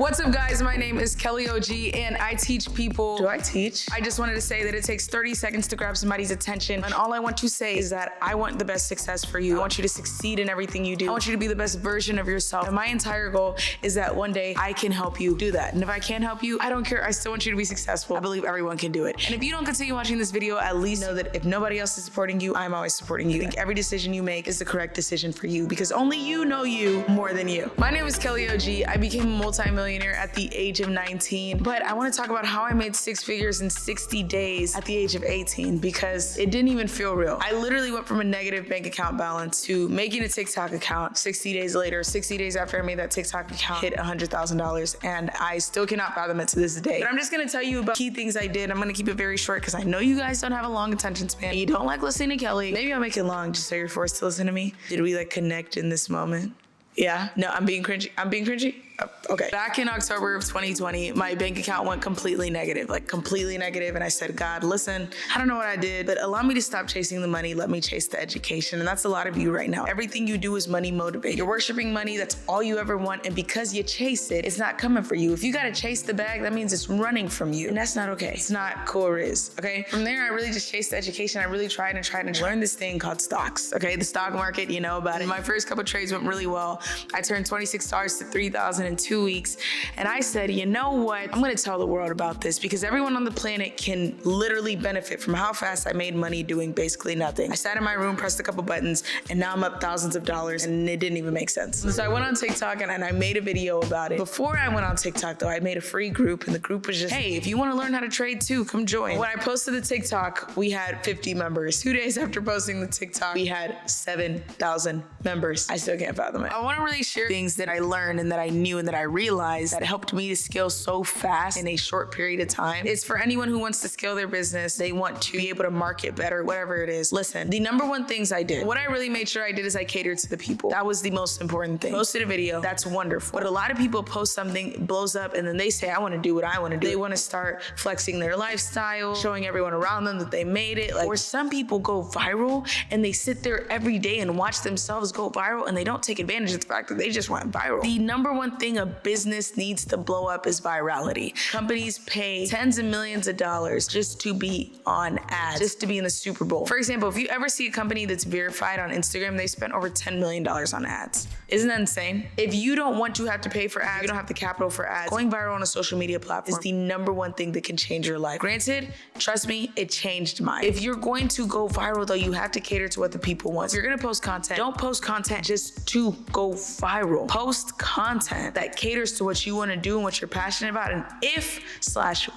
What's up, guys? My name is Kelly OG, and I teach people. Do I teach? I just wanted to say that it takes 30 seconds to grab somebody's attention, and all I want to say is that I want the best success for you. I want you to succeed in everything you do. I want you to be the best version of yourself, and my entire goal is that one day I can help you do that. And if I can't help you, I don't care. I still want you to be successful. I believe everyone can do it. And if you don't continue watching this video, at least know that if nobody else is supporting you, I'm always supporting you. I think every decision you make is the correct decision for you, because only you know you more than you. My name is Kelly OG. I became a multi-millionaire at the age of 19, but I want to talk about how I made 6 figures in 60 days at the age of 18, because it didn't even feel real. I literally went from a negative bank account balance to making a TikTok account 60 days later. 60 days after I made that TikTok account, hit $100,000, and I still cannot fathom it to this day. But I'm just gonna tell you about key things I did. I'm gonna keep it very short because I know you guys don't have a long attention span. You don't like listening to Kelly. Maybe I'll make it long just so you're forced to listen to me. Did we like connect in this moment? Yeah, no, I'm being cringy. Oh, okay. Back in October of 2020, my bank account went completely negative, and I said, God, listen, I don't know what I did, but allow me to stop chasing the money. Let me chase the education. And that's a lot of you right now. Everything you do is money motivated. You're worshiping money. That's all you ever want. And because you chase it, it's not coming for you. If you got to chase the bag, that means it's running from you. And that's not okay. It's not cool, Riz. Okay. From there, I really just chased the education. I really tried and learn this thing called stocks. Okay. The stock market, you know about it. My first couple trades went really well. I turned $26 to $3,000 in 2 weeks. And I said, you know what? I'm going to tell the world about this, because everyone on the planet can literally benefit from how fast I made money doing basically nothing. I sat in my room, pressed a couple buttons, and now I'm up thousands of dollars, and it didn't even make sense. So I went on TikTok and I made a video about it. Before I went on TikTok though, I made a free group, and the group was just, hey, if you want to learn how to trade too, come join. When I posted the TikTok, we had 50 members. 2 days after posting the TikTok, we had 7,000 members. I still can't fathom it. I want to really share things that I learned and that I knew and that I realized that helped me to scale so fast in a short period of time. It's for anyone who wants to scale their business. They want to be able to market better, whatever it is. Listen, the number one things I did, what I really made sure I did is I catered to the people. That was the most important thing. Posted a video, that's wonderful. But a lot of people post something, it blows up, and then they say, I want to do what I want to do. They want to start flexing their lifestyle, showing everyone around them that they made it. Or some people go viral and they sit there every day and watch themselves go viral, and they don't take advantage of the fact that they just went viral. The number one thing a business needs to blow up is virality. Companies pay tens of millions of dollars just to be on ads, just to be in the Super Bowl. For example, if you ever see a company that's verified on Instagram, they spent over $10 million on ads. Isn't that insane? If you don't want to have to pay for ads, you don't have the capital for ads, going viral on a social media platform is the number one thing that can change your life. Granted, trust me, it changed mine. If you're going to go viral though, you have to cater to what the people want. If you're gonna post content, don't post content just to go viral. Post content that caters to what you want to do and what you're passionate about, and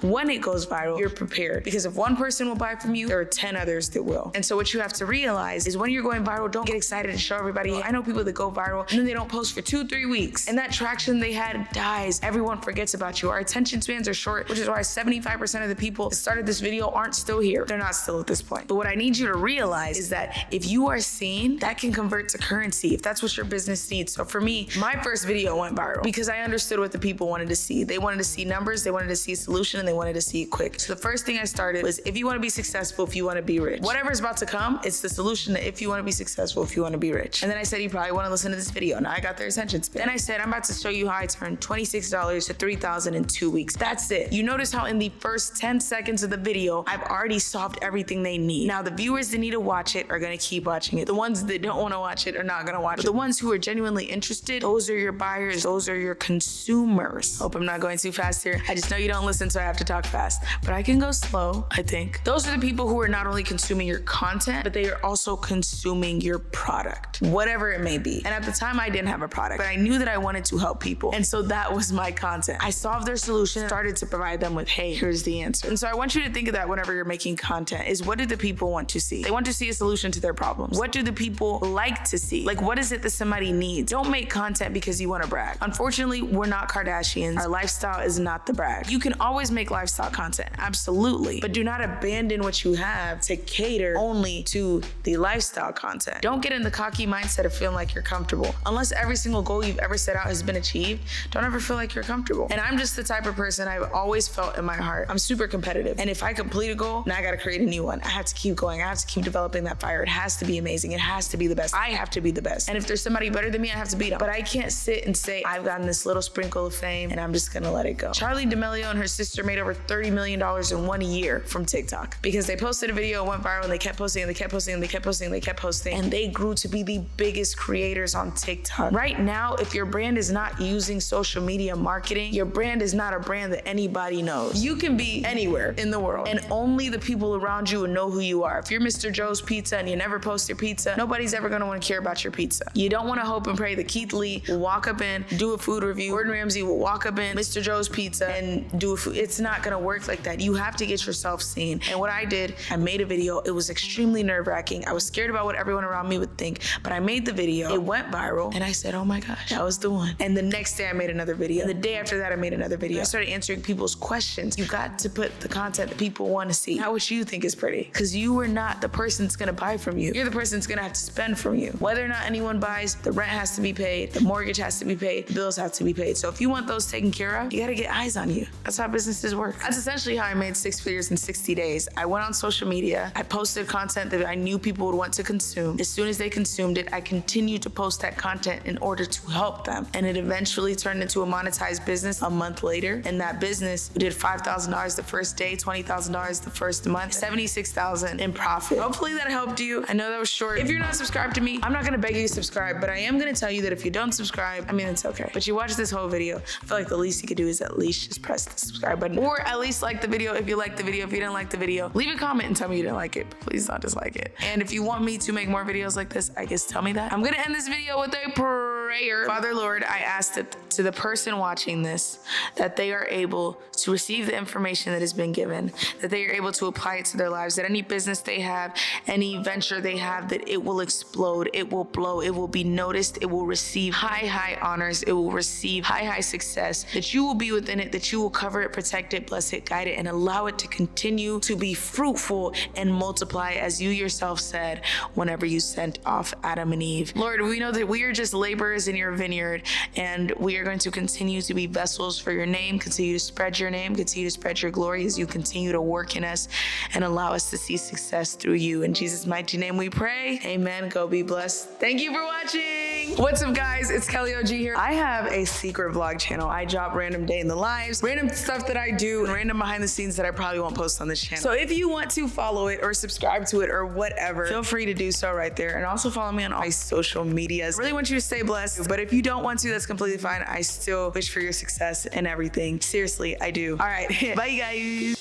when it goes viral, you're prepared. Because if one person will buy from you, there are 10 others that will. And so what you have to realize is when you're going viral, don't get excited and show everybody. I know people that go viral and then they don't post for 2-3 weeks, and that traction they had dies. Everyone forgets about you. Our attention spans are short, which is why 75% of the people that started this video aren't still here. They're not still at this point. But what I need you to realize is that if you are seen, that can convert to currency if that's what your business needs. So for me, my first video went viral because I understood what the people wanted to see. They wanted to see numbers, they wanted to see a solution, and they wanted to see it quick. So the first thing I started was, if you want to be successful, if you want to be rich, whatever's about to come, it's the solution that if you want to be successful, if you want to be rich. And then I said, you probably want to listen to this video. Now I got their attention span. Then I said, I'm about to show you how I turned $26 to $3,000 in 2 weeks. That's it. You notice how in the first 10 seconds of the video, I've already solved everything they need. Now the viewers that need to watch it are going to keep watching it. The ones that don't want to watch it are not going to watch it. But the ones who are genuinely interested, those are your buyers, those are your consumers. Hope I'm not going too fast here. I just know you don't listen, so I have to talk fast. But I can go slow, I think. Those are the people who are not only consuming your content, but they are also consuming your product, whatever it may be. And at the time, I didn't have a product, but I knew that I wanted to help people. And so that was my content. I solved their solution, started to provide them with, hey, here's the answer. And so I want you to think of that whenever you're making content, is what do the people want to see? They want to see a solution to their problems. What do the people like to see? Like, what is it that somebody needs? Don't make content because you want to brag. Unfortunately, we're not Kardashians. Our lifestyle is not the brag. You can always make lifestyle content, absolutely, but do not abandon what you have to cater only to the lifestyle content. Don't get in the cocky mindset of feeling like you're comfortable. Unless every single goal you've ever set out has been achieved, don't ever feel like you're comfortable. And I'm just the type of person I've always felt in my heart. I'm super competitive. And if I complete a goal, now I gotta create a new one. I have to keep going. I have to keep developing that fire. It has to be amazing. It has to be the best. I have to be the best. And if there's somebody better than me, I have to beat them. But I can't sit and say, I've got gotten this little sprinkle of fame and I'm just gonna let it go. Charli D'Amelio and her sister made over $30 million in 1 year from TikTok because they posted a video, it went viral, and they kept posting and they kept posting and they kept posting and they kept posting, and they grew to be the biggest creators on TikTok. Right now, if your brand is not using social media marketing, your brand is not a brand that anybody knows. You can be anywhere in the world and only the people around you will know who you are. If you're Mr. Joe's Pizza and you never post your pizza, nobody's ever gonna wanna care about your pizza. You don't wanna hope and pray that Keith Lee will walk up in, do a food review, Gordon Ramsay will walk up in Mr. Joe's Pizza and do a food. It's not gonna work like that. You have to get yourself seen. And what I did, I made a video. It was extremely nerve-wracking. I was scared about what everyone around me would think, but I made the video. It went viral and I said, oh my gosh, that was the one. And the next day I made another video. And the day after that I made another video. I started answering people's questions. You got to put the content that people want to see, not what you think is pretty, because you are not the person that's gonna buy from you. You're the person that's gonna have to spend from you. Whether or not anyone buys, the rent has to be paid, the mortgage has to be paid, the bills have to be paid. So if you want those taken care of, you gotta get eyes on you. That's how businesses work. That's essentially how I made 6 figures in 60 days. I went on social media, I posted content that I knew people would want to consume. As soon as they consumed it, I continued to post that content in order to help them. And it eventually turned into a monetized business a month later. And that business did $5,000 the first day, $20,000 the first month, $76,000 in profit. Hopefully that helped you. I know that was short. If you're not subscribed to me, I'm not gonna beg you to subscribe, but I am gonna tell you that if you don't subscribe, I mean, it's okay. But you watch this whole video, I feel like the least you could do is at least just press the subscribe button, or at least like the video if you like the video. If you didn't like the video, leave a comment and tell me you didn't like it. Please don't dislike it. And if you want me to make more videos like this, I guess tell me that. I'm gonna end this video with a prayer. Father, Lord, I ask that to the person watching this, that they are able to receive the information that has been given, that they are able to apply it to their lives, that any business they have, any venture they have, that it will explode, it will blow, it will be noticed, it will receive high honors, it will receive high success, that you will be within it, that you will cover it, protect it, bless it, guide it, and allow it to continue to be fruitful and multiply, as you yourself said whenever you sent off Adam and Eve. Lord, we know that we are just laborers in your vineyard, and we are going to continue to be vessels for your name, continue to spread your name, continue to spread your glory as you continue to work in us and allow us to see success through you. In Jesus' mighty name we pray. Amen. Go be blessed. Thank you for watching. What's up, guys? It's Kelly OG here. I have a secret vlog channel. I drop random day in the lives, random stuff that I do, and random behind the scenes that I probably won't post on this channel. So if you want to follow it or subscribe to it or whatever, feel free to do so right there. And also follow me on all my social medias. I really want you to stay blessed, but if you don't want to, that's completely fine. I still wish for your success and everything. Seriously, I do. All right, bye guys.